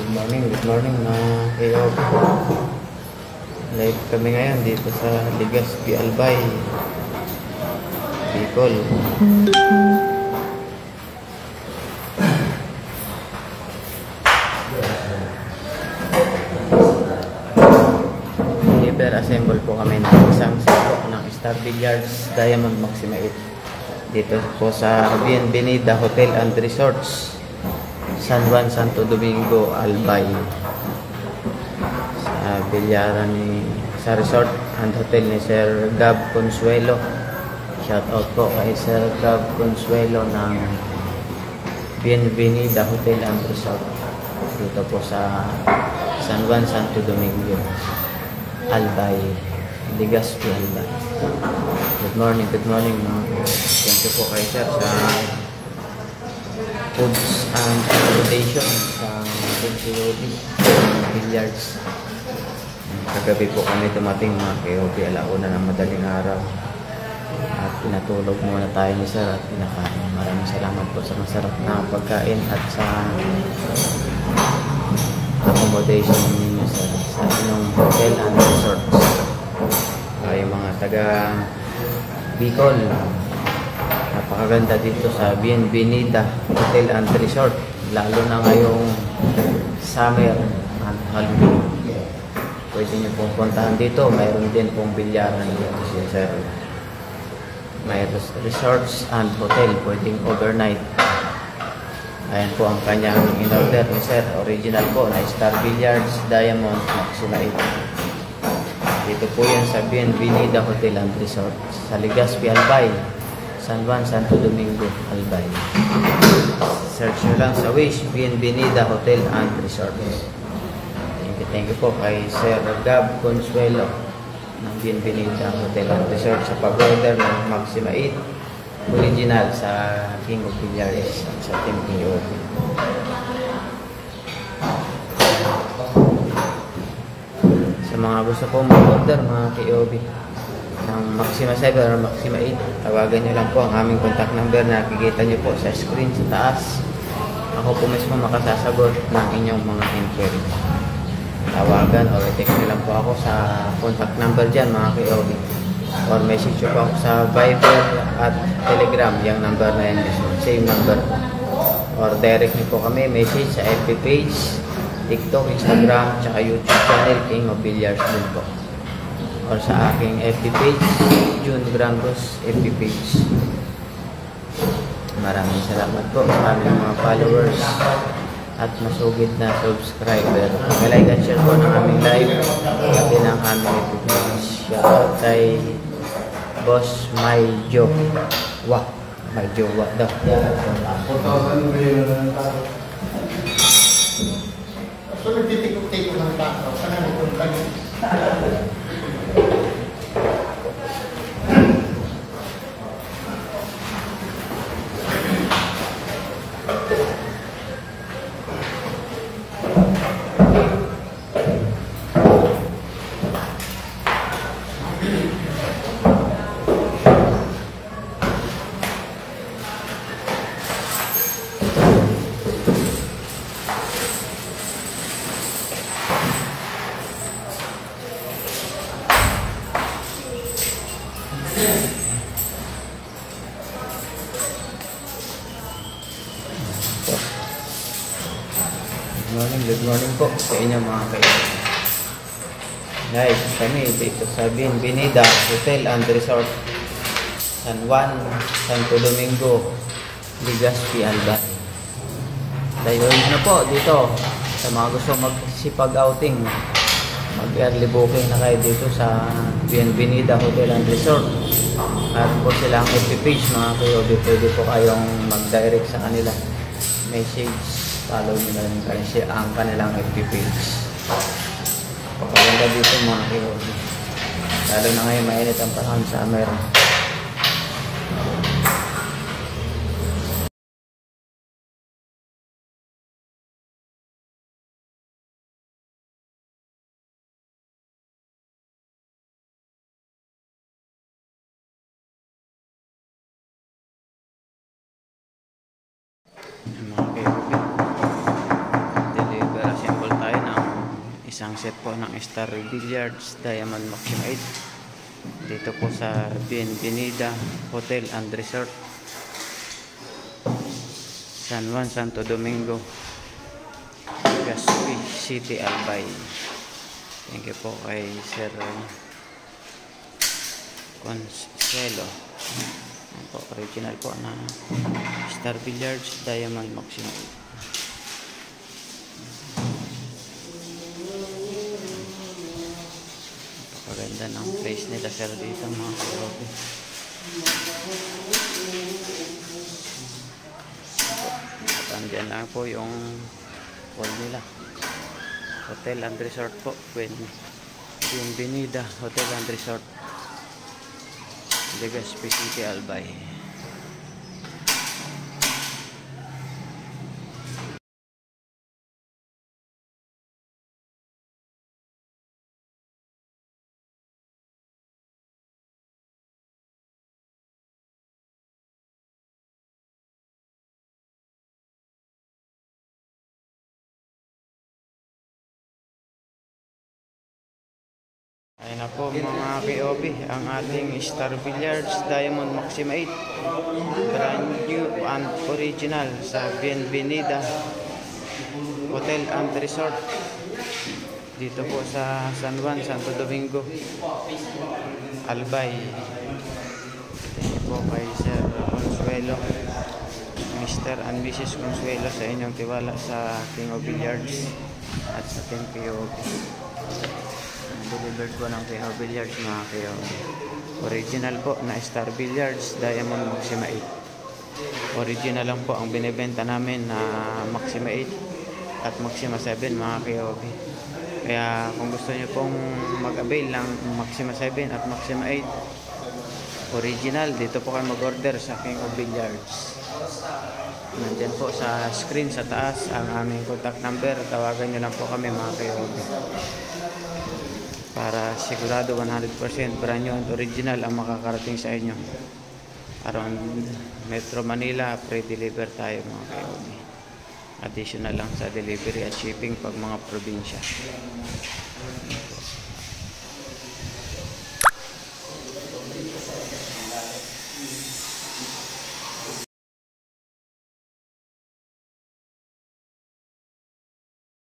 Good morning mga kayo. Live kami ngayon dito sa Legazpi Albay, Bicol. Deliver assemble po kami ng isang set ng Star Billiards Diamond Maxima 8 dito po sa Bienvenida Hotel and Resorts, San Juan, Santo Domingo, Albay. Sa bilyaran sa resort and hotel ni Sir Gab Consuelo. Shout out po kay Sir Gab Consuelo ng Bienvenida Hotel and Resort dito po sa San Juan, Santo Domingo, Albay, Legazpi, Albay. Good morning. Thank you po kay Sir sa foods and accommodation sa PCOB Billiards. Kagabi po kami dumating mga KOB, alauna ng madaling araw at pinatulog muna tayo ni Sir at pinakain. Maraming salamat po sa masarap na pagkain at sa accommodation ninyo sa inyong hotel and resorts. Ay mga taga Bicol, napakaganda dito sa Bienvenida Hotel and Resort, lalo na ngayong summer and Halloween. Pwede nyo pong puntahan dito. Mayroon din pong bilyaran dito si Sir. May resorts and hotel, pwedeng overnight. Ayan po ang kanyang in-order ni Sir. Original po na Star Billiards Diamond Maxima 8. Dito po yan sa Bienvenida Hotel and Resort sa Legazpi, Albay, San Juan, Santo Domingo, Albay. Search nyo lang sa Wish Bienvenida Hotel and Resort. Thank you po kay Sir Gab Consuelo ng Bienvenida Hotel and Resort sa pag-order ng Maxima 8 original sa King of Billiards at sa Team POB. Sa mga gusto pong mag-order mga POB ng Maxima 7 or Maxima 8, tawagan nyo lang po ang aming contact number na nakikita nyo po sa screen sa taas. Ako po mismo makasasagot ng inyong mga inquiry. Tawagan o text nyo lang po ako sa contact number dyan mga KOB, or message po ako sa Viber at Telegram, yung number na yan, same number, or direct nyo po kami message sa FB page, TikTok, Instagram, tsaka YouTube channel King of Billiards din po, or sa aking FB page, June Grangos FB page. Maraming salamat po sa aming mga followers at masugid na subscriber. Like and share po ng aming live at din ang aming page. Shoutout kay Boss Mayjo. Wah, Mayjo Wah daw. So, nagtitikot-tikot ng tao. Saan na ito kanina? Good morning po sa inyo mga kaibigan. Guys, kami dito sa Bienvenida Hotel and Resort, San Juan, Santo Domingo, Legazpi, Albay. Dahil na po dito sa mga gusto magsipag outing, mag-early booking na kayo dito sa Bienvenida Hotel and Resort. At po silang FB page mga kayo, pwede po kayong mag-direct sa kanila, message, follow nyo na rin kayo ang kanilang FB page. Pagkaganda dito mga kayo, lalo na ngayon mainit ang panahon sa summer. Mga kayo, deliver assemble isang set po ng Star Billiards Diamond Maxima 8 dito po sa Bienvenida Hotel and Resort, San Juan, Santo Domingo, Legazpi City, Albay. Thank you po kay Sir Consuelo. Yan po, original po na Star Billiards Diamond Maxima 8. Napakaganda ng place nila sir dito mga karobi. At andyan lang po yung hall nila. Hotel and Resort po. Bienvenida Hotel and Resort, Legazpi City, Albay. Ayun na po mga KOB, ang ating Star Billiards Diamond Maxima 8, brand new and original sa Bienvenida Hotel and Resort dito po sa San Juan, Santo Domingo, Albay. Thank you po kay Sir Consuelo, Mr. and Mrs. Consuelo, sa inyong tiwala sa King of Billiards at sa Team KOB. Delivered po ng King of Billiards mga KOB. Original po na Star Billiards Diamond Maxima 8. Original lang po ang binibenta namin na Maxima 8 at Maxima 7 mga KOB. Kaya kung gusto niyo pong mag-avail ng Maxima 7 at Maxima 8 original, dito po kayo mag-order sa King of Billiards. Nandyan po sa screen sa taas ang aming contact number. Tawagan nyo lang po kami mga KOB para sigurado 100% brand new and original ang makakarating sa inyo. Around Metro Manila, pre-deliver tayo mga KOB. Additional lang sa delivery at shipping pag mga probinsya.